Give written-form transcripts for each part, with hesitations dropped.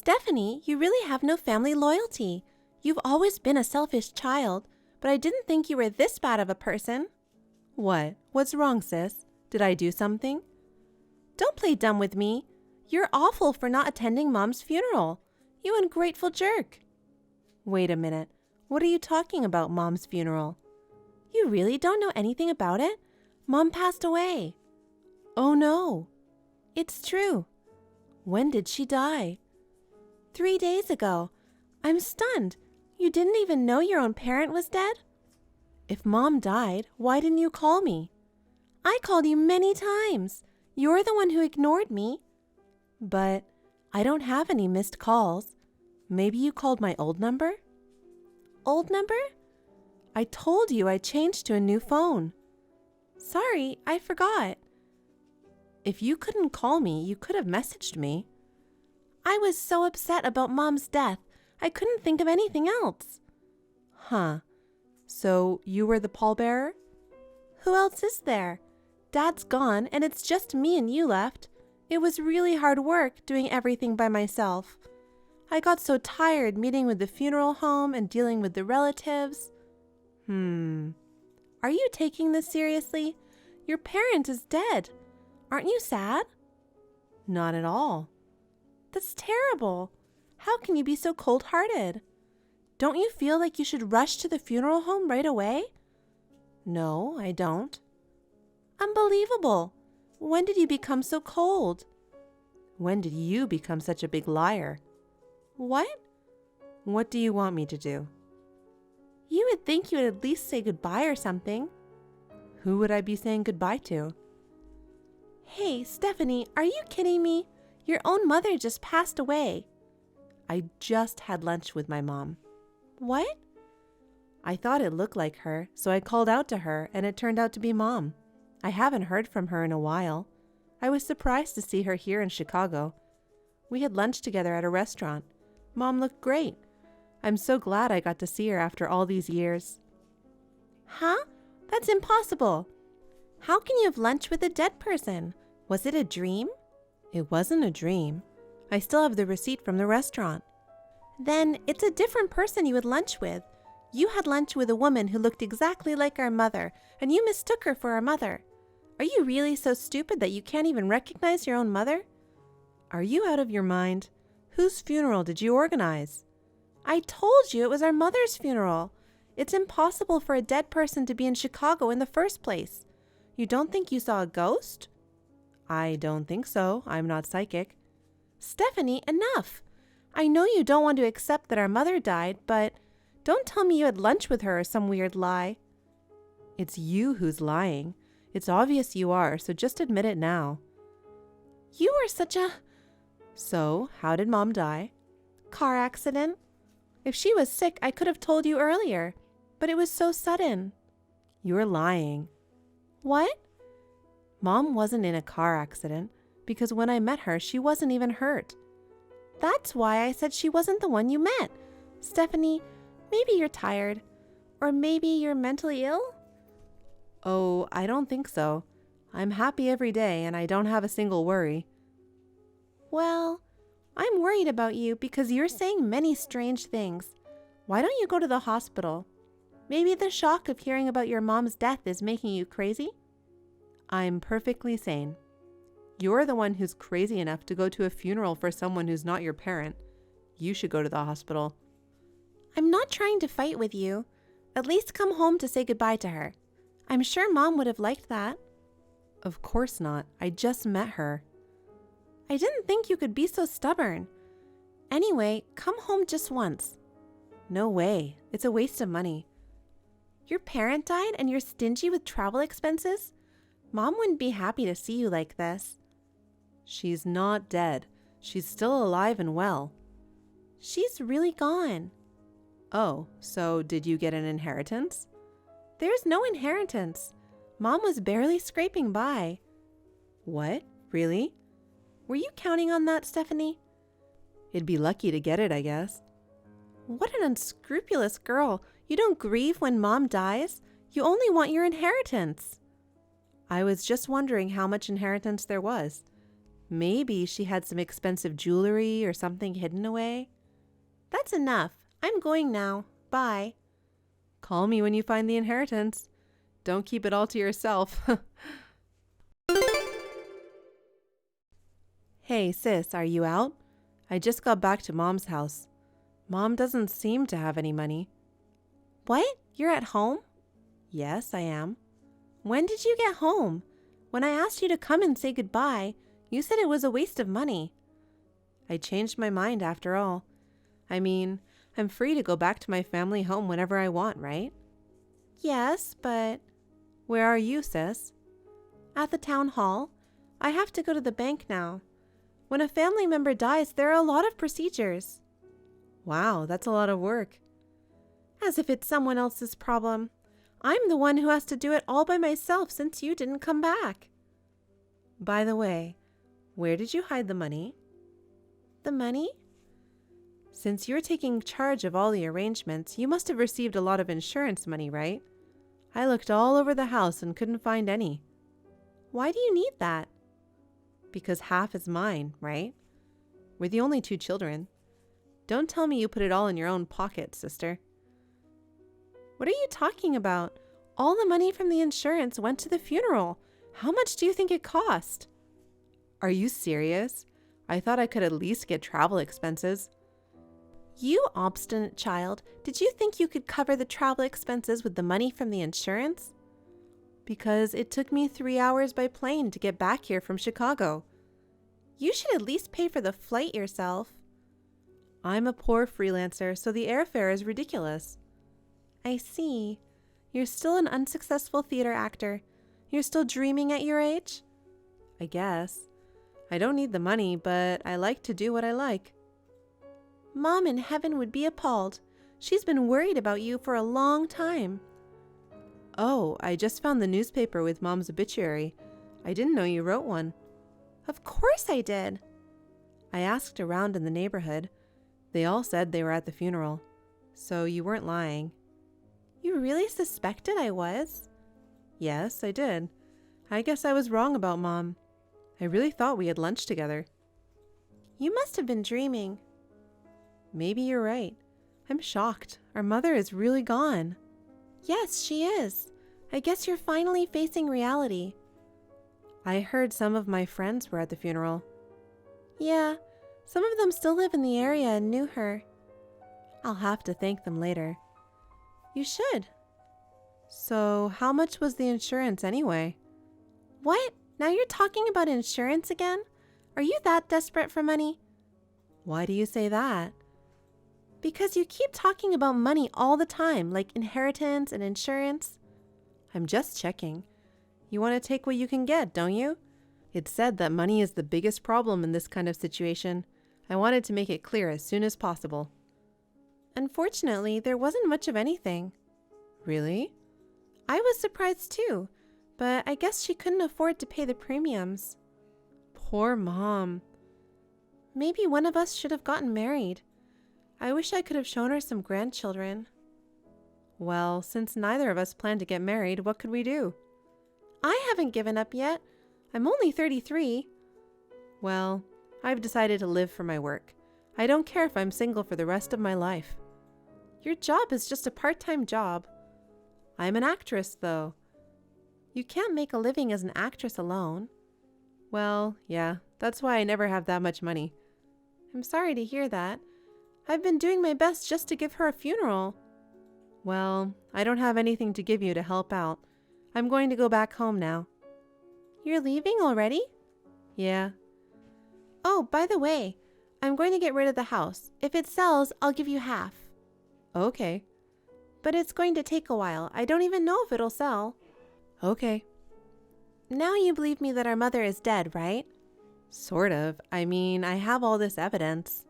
Stephanie, you really have no family loyalty. You've always been a selfish child, but I didn't think you were this bad of a person. What? What's wrong, sis? Did I do something? Don't play dumb with me. You're awful for not attending Mom's funeral. You ungrateful jerk. Wait a minute. What are you talking about, Mom's funeral? You really don't know anything about it? Mom passed away. Oh no. It's true. When did she die? 3 days ago. I'm stunned. You didn't even know your own parent was dead? If Mom died, why didn't you call me? I called you many times. You're the one who ignored me. But I don't have any missed calls. Maybe you called my old number? Old number? I told you I changed to a new phone. Sorry, I forgot. If you couldn't call me, you could have messaged me. I was so upset about Mom's death, I couldn't think of anything else. Huh. So you were the pallbearer? Who else is there? Dad's gone and it's just me and you left. It was really hard work doing everything by myself. I got so tired meeting with the funeral home and dealing with the relatives. Are you taking this seriously? Your parent is dead. Aren't you sad? Not at all. That's terrible. How can you be so cold-hearted? Don't you feel like you should rush to the funeral home right away? No, I don't. Unbelievable. When did you become so cold? When did you become such a big liar? What? What do you want me to do? You would think you would at least say goodbye or something. Who would I be saying goodbye to? Hey, Stephanie, are you kidding me? Your own mother just passed away. I just had lunch with my mom. What? I thought it looked like her, so I called out to her, and it turned out to be Mom. I haven't heard from her in a while. I was surprised to see her here in Chicago. We had lunch together at a restaurant. Mom looked great. I'm so glad I got to see her after all these years. Huh? That's impossible. How can you have lunch with a dead person? Was it a dream? It wasn't a dream. I still have the receipt from the restaurant. Then it's a different person you had lunch with. You had lunch with a woman who looked exactly like our mother, and you mistook her for our mother. Are you really so stupid that you can't even recognize your own mother? Are you out of your mind? Whose funeral did you organize? I told you it was our mother's funeral. It's impossible for a dead person to be in Chicago in the first place. You don't think you saw a ghost? I don't think so. I'm not psychic. Stephanie, enough. I know you don't want to accept that our mother died, but don't tell me you had lunch with her or some weird lie. It's you who's lying. It's obvious you are, so just admit it now. You are such a... So, how did Mom die? Car accident. If she was sick, I could have told you earlier, but it was so sudden. You're lying. What? Mom wasn't in a car accident, because when I met her, she wasn't even hurt. That's why I said she wasn't the one you met. Stephanie, maybe you're tired. Or maybe you're mentally ill? Oh, I don't think so. I'm happy every day and I don't have a single worry. Well, I'm worried about you because you're saying many strange things. Why don't you go to the hospital? Maybe the shock of hearing about your mom's death is making you crazy? I'm perfectly sane. You're the one who's crazy enough to go to a funeral for someone who's not your parent. You should go to the hospital. I'm not trying to fight with you. At least come home to say goodbye to her. I'm sure Mom would have liked that. Of course not. I just met her. I didn't think you could be so stubborn. Anyway, come home just once. No way. It's a waste of money. Your parent died and you're stingy with travel expenses? Mom wouldn't be happy to see you like this. She's not dead. She's still alive and well. She's really gone. Oh, so did you get an inheritance? There's no inheritance. Mom was barely scraping by. What? Really? Were you counting on that, Stephanie? It'd be lucky to get it, I guess. What an unscrupulous girl. You don't grieve when Mom dies. You only want your inheritance. I was just wondering how much inheritance there was. Maybe she had some expensive jewelry or something hidden away. That's enough. I'm going now. Bye. Call me when you find the inheritance. Don't keep it all to yourself. Hey, sis, are you out? I just got back to Mom's house. Mom doesn't seem to have any money. What? You're at home? Yes, I am. When did you get home? When I asked you to come and say goodbye, you said it was a waste of money. I changed my mind after all. I mean, I'm free to go back to my family home whenever I want, right? Yes, but... Where are you, sis? At the town hall. I have to go to the bank now. When a family member dies, there are a lot of procedures. Wow, that's a lot of work. As if it's someone else's problem. I'm the one who has to do it all by myself since you didn't come back. By the way, where did you hide the money? The money? Since you're taking charge of all the arrangements, you must have received a lot of insurance money, right? I looked all over the house and couldn't find any. Why do you need that? Because half is mine, right? We're the only 2 children. Don't tell me you put it all in your own pocket, sister. What are you talking about? All the money from the insurance went to the funeral. How much do you think it cost? Are you serious? I thought I could at least get travel expenses. You obstinate child. Did you think you could cover the travel expenses with the money from the insurance? Because it took me 3 hours by plane to get back here from Chicago. You should at least pay for the flight yourself. I'm a poor freelancer, so the airfare is ridiculous. I see. You're still an unsuccessful theater actor. You're still dreaming at your age? I guess. I don't need the money, but I like to do what I like. Mom in heaven would be appalled. She's been worried about you for a long time. Oh, I just found the newspaper with Mom's obituary. I didn't know you wrote one. Of course I did. I asked around in the neighborhood. They all said they were at the funeral. So you weren't lying. You really suspected I was? Yes, I did. I guess I was wrong about Mom. I really thought we had lunch together. You must have been dreaming. Maybe you're right. I'm shocked. Our mother is really gone. Yes, she is. I guess you're finally facing reality. I heard some of my friends were at the funeral. Yeah, some of them still live in the area and knew her. I'll have to thank them later. You should. So, how much was the insurance anyway? What? Now you're talking about insurance again? Are you that desperate for money? Why do you say that? Because you keep talking about money all the time, like inheritance and insurance. I'm just checking. You want to take what you can get, don't you? It's said that money is the biggest problem in this kind of situation. I wanted to make it clear as soon as possible. Unfortunately, there wasn't much of anything. Really? I was surprised too, but I guess she couldn't afford to pay the premiums. Poor Mom. Maybe one of us should have gotten married. I wish I could have shown her some grandchildren. Well, since neither of us plan to get married, what could we do? I haven't given up yet. I'm only 33. Well, I've decided to live for my work. I don't care if I'm single for the rest of my life. Your job is just a part-time job. I'm an actress, though. You can't make a living as an actress alone. Well, yeah, that's why I never have that much money. I'm sorry to hear that. I've been doing my best just to give her a funeral. Well, I don't have anything to give you to help out. I'm going to go back home now. You're leaving already? Yeah. Oh, by the way, I'm going to get rid of the house. If it sells, I'll give you half. Okay. But it's going to take a while. I don't even know if it'll sell. Okay. Now you believe me that our mother is dead, right? Sort of. I mean, I have all this evidence.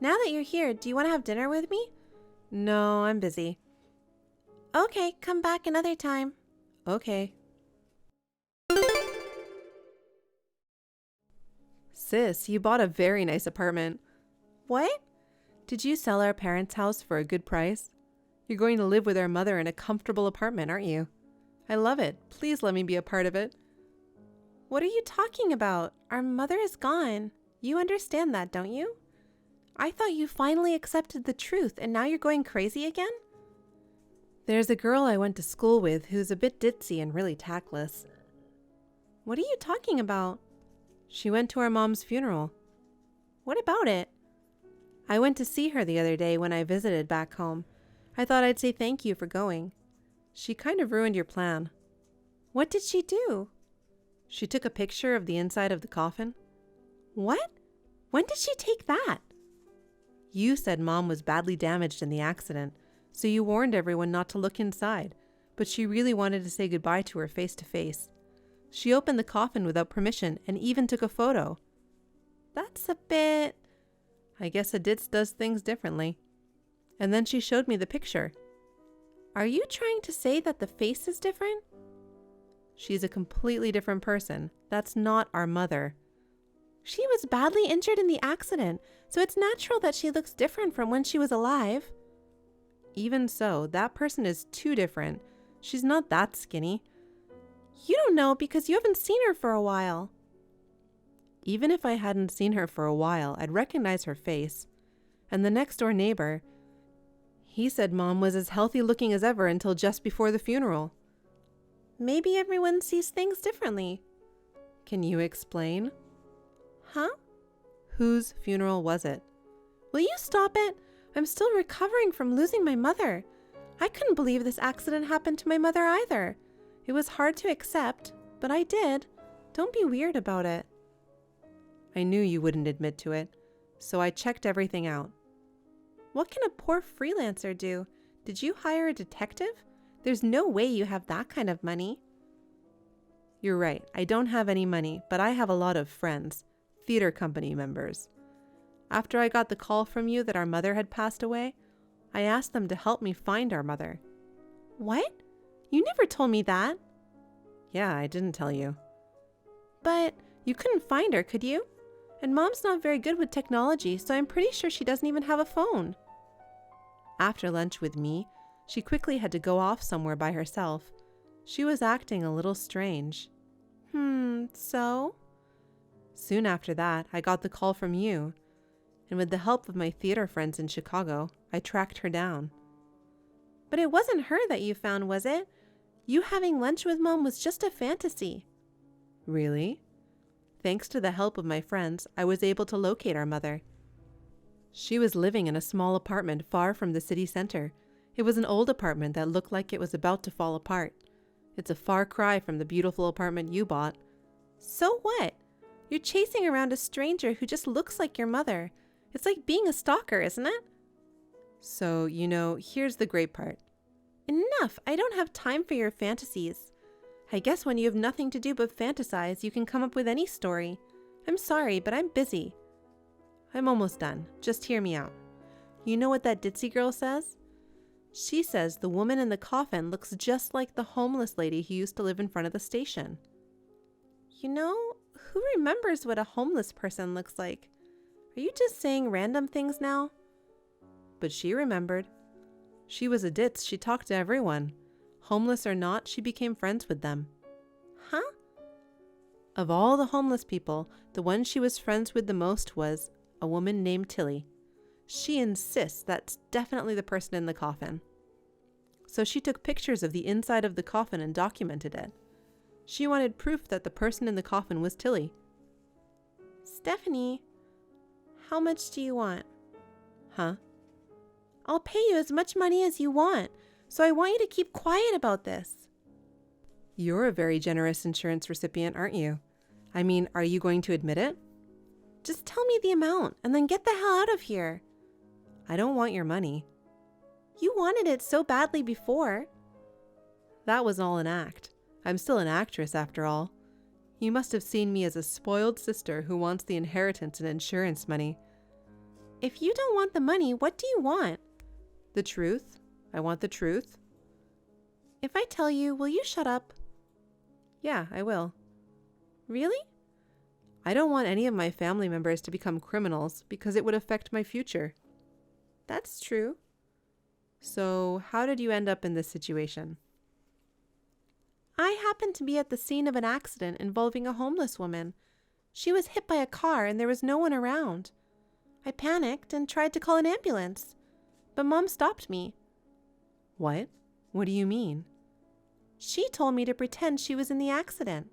Now that you're here, do you want to have dinner with me? No, I'm busy. Okay, come back another time. Okay. Sis, you bought a very nice apartment. What? Did you sell our parents' house for a good price? You're going to live with our mother in a comfortable apartment, aren't you? I love it. Please let me be a part of it. What are you talking about? Our mother is gone. You understand that, don't you? I thought you finally accepted the truth and now you're going crazy again? There's a girl I went to school with who's a bit ditzy and really tactless. What are you talking about? She went to our mom's funeral. What about it? I went to see her the other day when I visited back home. I thought I'd say thank you for going. She kind of ruined your plan. What did she do? She took a picture of the inside of the coffin. What? When did she take that? You said Mom was badly damaged in the accident, so you warned everyone not to look inside, but she really wanted to say goodbye to her face to face. She opened the coffin without permission and even took a photo. That's a bit... I guess a ditz does things differently. And then she showed me the picture. Are you trying to say that the face is different? She's a completely different person. That's not our mother. She was badly injured in the accident, so it's natural that she looks different from when she was alive. Even so, that person is too different. She's not that skinny. You don't know because you haven't seen her for a while. Even if I hadn't seen her for a while, I'd recognize her face. And the next door neighbor, he said Mom was as healthy looking as ever until just before the funeral. Maybe everyone sees things differently. Can you explain? Huh? Whose funeral was it? Will you stop it? I'm still recovering from losing my mother. I couldn't believe this accident happened to my mother either. It was hard to accept, but I did. Don't be weird about it. I knew you wouldn't admit to it, so I checked everything out. What can a poor freelancer do? Did you hire a detective? There's no way you have that kind of money. You're right, I don't have any money, but I have a lot of friends, theater company members. After I got the call from you that our mother had passed away, I asked them to help me find our mother. What? You never told me that. Yeah, I didn't tell you. But you couldn't find her, could you? And Mom's not very good with technology, so I'm pretty sure she doesn't even have a phone. After lunch with me, she quickly had to go off somewhere by herself. She was acting a little strange. So? Soon after that, I got the call from you, and with the help of my theater friends in Chicago, I tracked her down. But it wasn't her that you found, was it? You having lunch with Mom was just a fantasy. Really? Thanks to the help of my friends, I was able to locate our mother. She was living in a small apartment far from the city center. It was an old apartment that looked like it was about to fall apart. It's a far cry from the beautiful apartment you bought. So what? You're chasing around a stranger who just looks like your mother. It's like being a stalker, isn't it? So, here's the great part. Enough! I don't have time for your fantasies. I guess when you have nothing to do but fantasize, you can come up with any story. I'm sorry, but I'm busy. I'm almost done. Just hear me out. You know what that ditzy girl says? She says the woman in the coffin looks just like the homeless lady who used to live in front of the station. Who remembers what a homeless person looks like? Are you just saying random things now? But she remembered. She was a ditz. She talked to everyone. Homeless or not, she became friends with them. Huh? Of all the homeless people, the one she was friends with the most was a woman named Tilly. She insists that's definitely the person in the coffin. So she took pictures of the inside of the coffin and documented it. She wanted proof that the person in the coffin was Tilly. Stephanie, how much do you want? Huh? I'll pay you as much money as you want, so I want you to keep quiet about this. You're a very generous insurance recipient, aren't you? I mean, are you going to admit it? Just tell me the amount and then get the hell out of here. I don't want your money. You wanted it so badly before. That was all an act. I'm still an actress after all. You must have seen me as a spoiled sister who wants the inheritance and insurance money. If you don't want the money, what do you want? The truth. I want the truth. If I tell you, will you shut up? Yeah, I will. Really? I don't want any of my family members to become criminals because it would affect my future. That's true. So, how did you end up in this situation? I happened to be at the scene of an accident involving a homeless woman. She was hit by a car and there was no one around. I panicked and tried to call an ambulance, but Mom stopped me. What? What do you mean? She told me to pretend she was in the accident.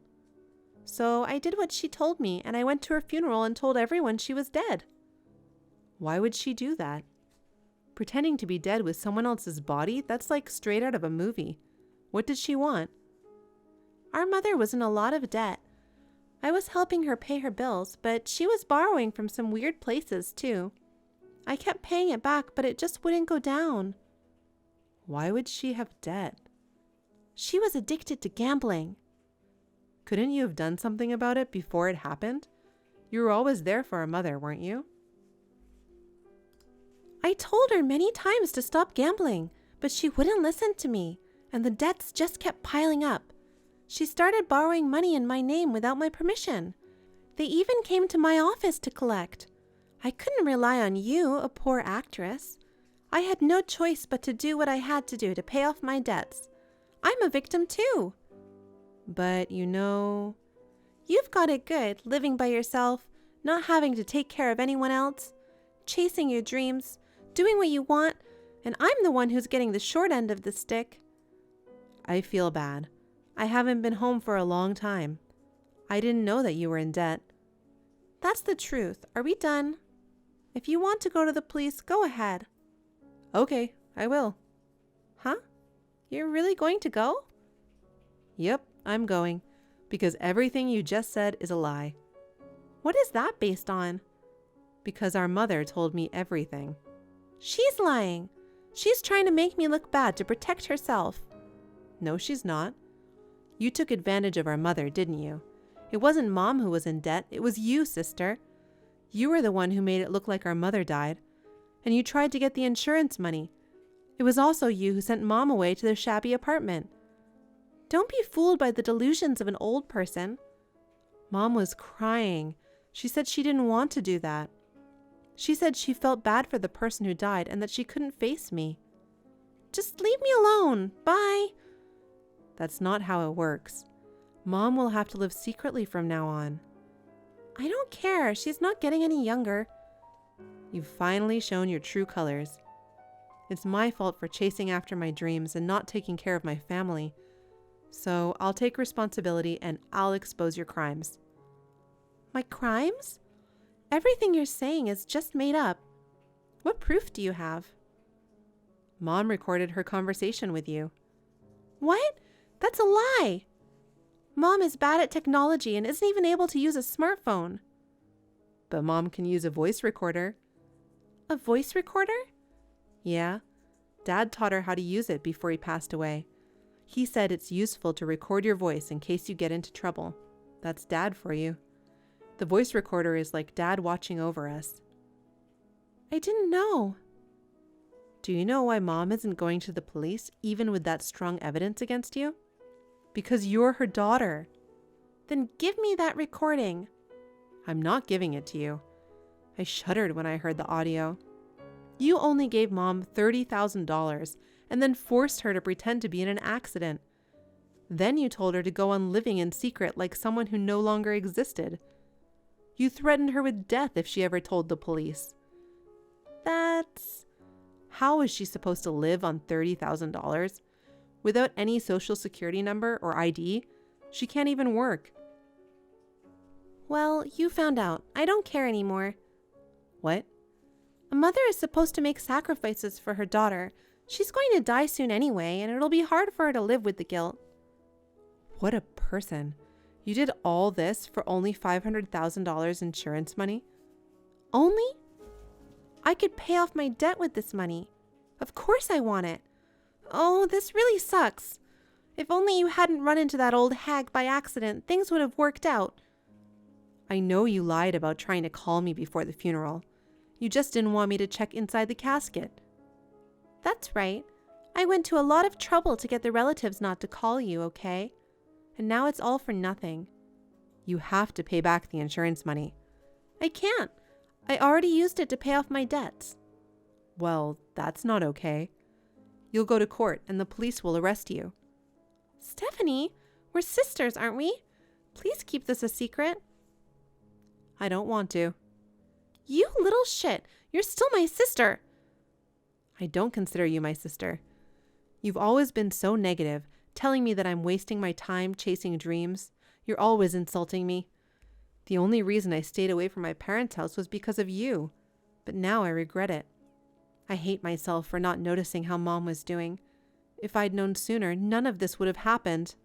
So I did what she told me, and I went to her funeral and told everyone she was dead. Why would she do that? Pretending to be dead with someone else's body? That's like straight out of a movie. What did she want? Our mother was in a lot of debt. I was helping her pay her bills, but she was borrowing from some weird places too. I kept paying it back, but it just wouldn't go down. Why would she have debt? She was addicted to gambling. Couldn't you have done something about it before it happened? You were always there for her mother, weren't you? I told her many times to stop gambling, but she wouldn't listen to me, and the debts just kept piling up. She started borrowing money in my name without my permission. They even came to my office to collect. I couldn't rely on you, a poor actress. I had no choice but to do what I had to do to pay off my debts. I'm a victim too. But you've got it good, living by yourself, not having to take care of anyone else, chasing your dreams, doing what you want, and I'm the one who's getting the short end of the stick. I feel bad. I haven't been home for a long time. I didn't know that you were in debt. That's the truth. Are we done? If you want to go to the police, go ahead. Okay, I will. Huh? You're really going to go? Yep, I'm going, because everything you just said is a lie. What is that based on? Because our mother told me everything. She's lying. She's trying to make me look bad to protect herself. No, she's not. You took advantage of our mother, didn't you? It wasn't Mom who was in debt, it was you, sister. You were the one who made it look like our mother died, and you tried to get the insurance money. It was also you who sent Mom away to the shabby apartment. Don't be fooled by the delusions of an old person. Mom was crying. She said she didn't want to do that. She said she felt bad for the person who died and that she couldn't face me. Just leave me alone. Bye. That's not how it works. Mom will have to live secretly from now on. I don't care. She's not getting any younger. You've finally shown your true colors. It's my fault for chasing after my dreams and not taking care of my family. So I'll take responsibility and I'll expose your crimes. My crimes? Everything you're saying is just made up. What proof do you have? Mom recorded her conversation with you. What? That's a lie. Mom is bad at technology and isn't even able to use a smartphone. But Mom can use a voice recorder. A voice recorder? Yeah. Dad taught her how to use it before he passed away. He said it's useful to record your voice in case you get into trouble. That's Dad for you. The voice recorder is like Dad watching over us. I didn't know. Do you know why Mom isn't going to the police, even with that strong evidence against you? Because you're her daughter. Then give me that recording. I'm not giving it to you. I shuddered when I heard the audio. You only gave Mom $30,000 and then forced her to pretend to be in an accident. Then you told her to go on living in secret like someone who no longer existed. You threatened her with death if she ever told the police. How is she supposed to live on $30,000? Without any social security number or ID? She can't even work. Well, you found out. I don't care anymore. What? A mother is supposed to make sacrifices for her daughter. She's going to die soon anyway, and it'll be hard for her to live with the guilt. What a person. You did all this for only $500,000 insurance money? Only? I could pay off my debt with this money. Of course I want it. Oh, this really sucks. If only you hadn't run into that old hag by accident, things would have worked out. I know you lied about trying to call me before the funeral. You just didn't want me to check inside the casket. That's right. I went to a lot of trouble to get the relatives not to call you, okay? And now it's all for nothing. You have to pay back the insurance money. I can't. I already used it to pay off my debts. Well, that's not okay. You'll go to court and the police will arrest you. Stephanie, We're sisters, aren't we? Please keep this a secret. I don't want to. You little shit! You're still my sister! I don't consider you my sister. You've always been so negative, telling me that I'm wasting my time chasing dreams. You're always insulting me. The only reason I stayed away from my parents' house was because of you, but now I regret it. I hate myself for not noticing how Mom was doing. If I'd known sooner, none of this would have happened.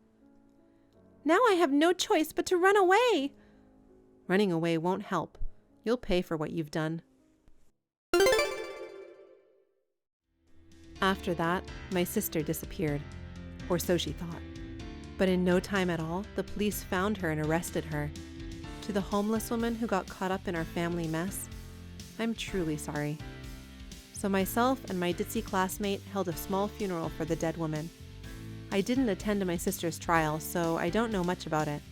Now I have no choice but to run away. Running away won't help. You'll pay for what you've done. After that, my sister disappeared, or so she thought. But in no time at all, the police found her and arrested her. To the homeless woman who got caught up in our family mess, I'm truly sorry. So myself and my ditzy classmate held a small funeral for the dead woman. I didn't attend my sister's trial, so I don't know much about it.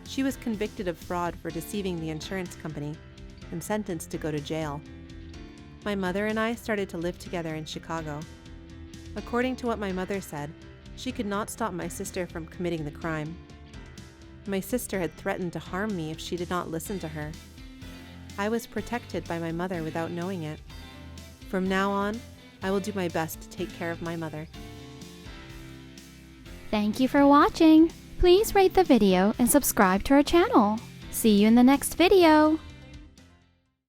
She was convicted of fraud for deceiving the insurance company and sentenced to go to jail. My mother and I started to live together in Chicago. According to what my mother said, she could not stop my sister from committing the crime. My sister had threatened to harm me if she did not listen to her. I was protected by my mother without knowing it. From now on, I will do my best to take care of my mother. Thank you for watching. Please rate the video and subscribe to our channel. See you in the next video.